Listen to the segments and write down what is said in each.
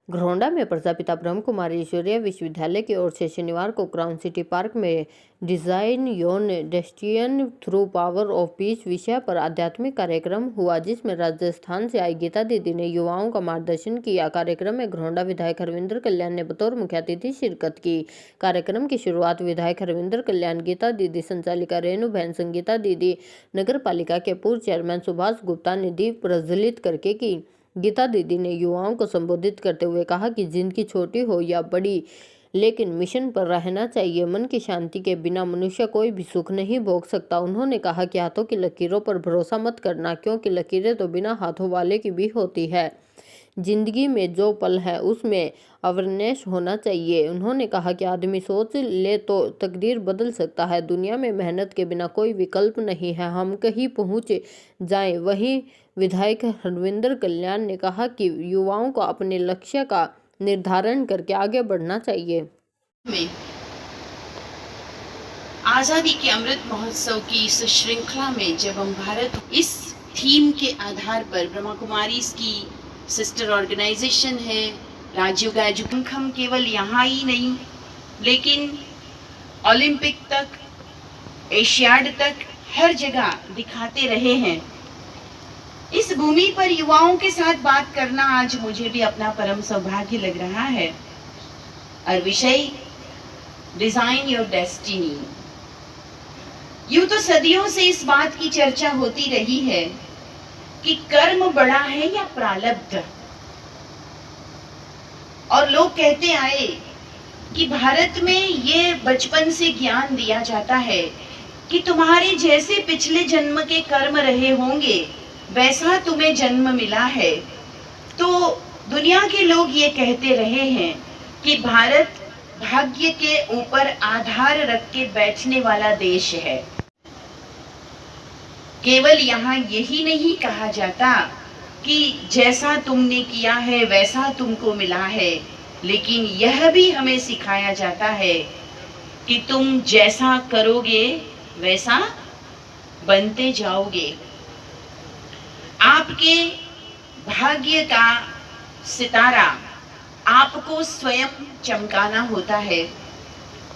घरौंडा में प्रजापिता ब्रह्म कुमारी ईश्वरीय विश्वविद्यालय की ओर से शनिवार को क्राउन सिटी पार्क में design your destiny through power of peace विषय पर आध्यात्मिक कार्यक्रम हुआ, जिसमें राजस्थान से आई गीता दीदी ने युवाओं का मार्गदर्शन किया। कार्यक्रम में घरौंडा विधायक हरविंदर कल्याण ने बतौर मुख्य अतिथि शिरकत की। कार्यक्रम की शुरुआत विधायक हरविंदर कल्याण, गीता दीदी संचालिका रेणु बहन, संगीता दीदी, नगर पालिका के पूर्व चेयरमैन सुभाष गुप्ता ने दीप प्रज्वलित करके की। गीता दीदी ने युवाओं को संबोधित करते हुए कहा कि जिंदगी छोटी हो या बड़ी, लेकिन मिशन पर रहना चाहिए। मन की शांति के बिना मनुष्य कोई भी सुख नहीं भोग सकता। उन्होंने कहा कि हाथों की लकीरों पर भरोसा मत करना, क्योंकि लकीरें तो बिना हाथों वाले की भी होती है। जिंदगी में जो पल है उसमें अवेयरनेस होना चाहिए। उन्होंने कहा कि आदमी सोच ले तो तकदीर बदल सकता है। दुनिया में मेहनत के बिना कोई विकल्प नहीं है, हम कहीं पहुंच जाएं। वहीं विधायक हरविंदर कल्याण ने कहा कि युवाओं को अपने लक्ष्य का निर्धारण करके आगे बढ़ना चाहिए। में आजादी के अमृत महोत्सव की इस श्रृंखला में जब हम भारत इस थीम के आधार पर ब्रह्मा कुमारीज की सिस्टर ऑर्गेनाइजेशन है, राजयोग एजुकेशन, हम केवल यहाँ ही नहीं लेकिन ओलंपिक तक, एशियाड तक हर जगह दिखाते रहे हैं। इस भूमि पर युवाओं के साथ बात करना आज मुझे भी अपना परम सौभाग्य लग रहा है। और विषय डिजाइन योर डेस्टिनी। यूं तो सदियों से इस बात की चर्चा होती रही है कि कर्म बड़ा है या प्रारब्ध, और लोग कहते आए कि भारत में ये बचपन से ज्ञान दिया जाता है कि तुम्हारे जैसे पिछले जन्म के कर्म रहे होंगे वैसा तुम्हें जन्म मिला है। तो दुनिया के लोग ये कहते रहे हैं कि भारत भाग्य के ऊपर आधार रख के बैठने वाला देश है। केवल यहाँ यही नहीं कहा जाता कि जैसा तुमने किया है वैसा तुमको मिला है, लेकिन यह भी हमें सिखाया जाता है कि तुम जैसा करोगे वैसा बनते जाओगे। आपके भाग्य का सितारा आपको स्वयं चमकाना होता है।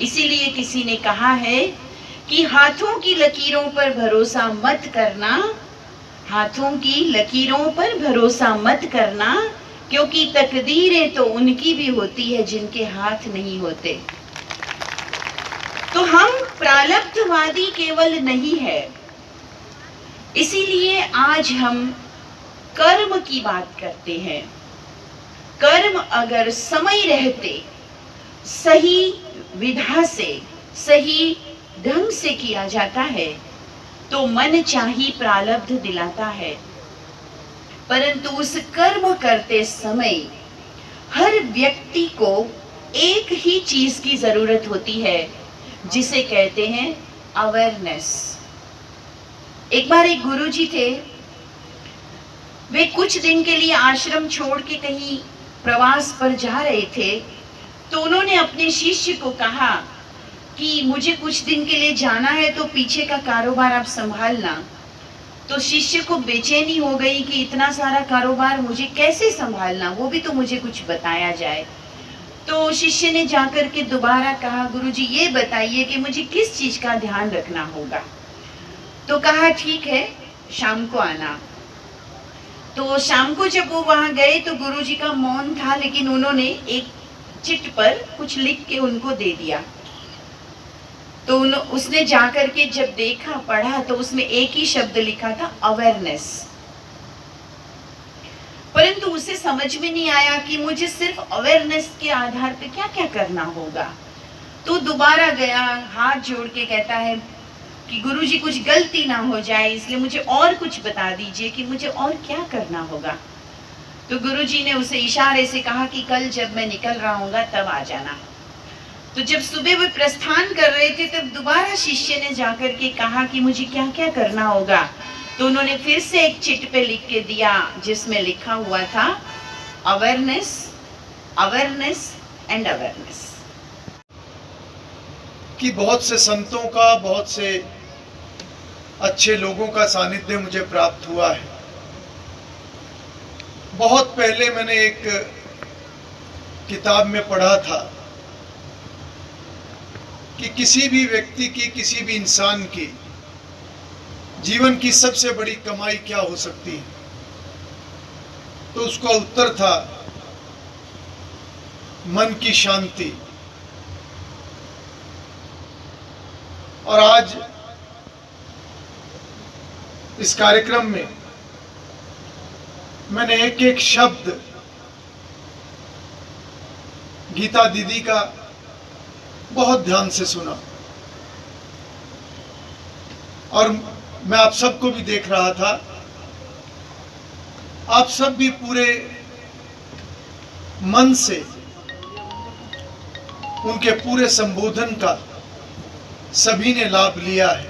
इसीलिए किसी ने कहा है कि हाथों की लकीरों पर भरोसा मत करना, हाथों की लकीरों पर भरोसा मत करना, क्योंकि तकदीरें तो उनकी भी होती है जिनके हाथ नहीं होते। तो हम प्रारब्धवादी केवल नहीं है, इसीलिए आज हम कर्म की बात करते हैं। कर्म अगर समय रहते सही विधा से, सही ढंग से किया जाता है तो मन चाही प्रारब्ध दिलाता है। परंतु उस कर्म करते समय हर व्यक्ति को एक ही चीज की जरूरत होती है, जिसे कहते हैं अवेयरनेस। एक बार एक गुरुजी थे, वे कुछ दिन के लिए आश्रम छोड़ के कहीं प्रवास पर जा रहे थे। तो उन्होंने अपने शिष्य को कहा कि मुझे कुछ दिन के लिए जाना है, तो पीछे का कारोबार आप संभालना। तो शिष्य को बेचैनी हो गई कि इतना सारा कारोबार मुझे कैसे संभालना, वो भी तो मुझे कुछ बताया जाए। तो शिष्य ने जाकर के दोबारा कहा, गुरुजी ये बताइए कि मुझे किस चीज का ध्यान रखना होगा। तो कहा ठीक है, शाम को आना। तो शाम को जब वो वहां गए तो गुरुजी का मौन था, लेकिन उन्होंने एक चिट पर कुछ लिख के उनको दे दिया। तो उसने जाकर के जब देखा, पढ़ा, तो उसमें एक ही शब्द लिखा था, अवेयरनेस। परंतु उसे समझ में नहीं आया कि मुझे सिर्फ अवेयरनेस के आधार पे क्या क्या करना होगा। तो दोबारा गया, हाथ जोड़ के कहता है कि गुरुजी कुछ गलती ना हो जाए, इसलिए मुझे और कुछ बता दीजिए कि मुझे और क्या करना होगा। तो गुरुजी ने उसे इशारे से कहा कि कल जब मैं निकल रहा हूँगा तब आ जाना। तो जब सुबह वे प्रस्थान कर रहे थे तब दोबारा शिष्य ने जाकर के कहा कि मुझे क्या क्या करना होगा। तो उन्होंने फिर से एक चिट पे लिख के दिया, जिसमें लिखा हुआ था अवेयरनेस, अवेयरनेस एंड अवेयरनेस। कि बहुत से संतों का, बहुत से अच्छे लोगों का सानिध्य मुझे प्राप्त हुआ है। बहुत पहले मैंने एक किताब में पढ़ा था कि किसी भी व्यक्ति की, किसी भी इंसान की जीवन की सबसे बड़ी कमाई क्या हो सकती है, तो उसका उत्तर था मन की शांति। और आज इस कार्यक्रम में मैंने एक एक शब्द गीता दीदी का बहुत ध्यान से सुना, और मैं आप सबको भी देख रहा था। आप सब भी पूरे मन से उनके पूरे संबोधन का सभी ने लाभ लिया है।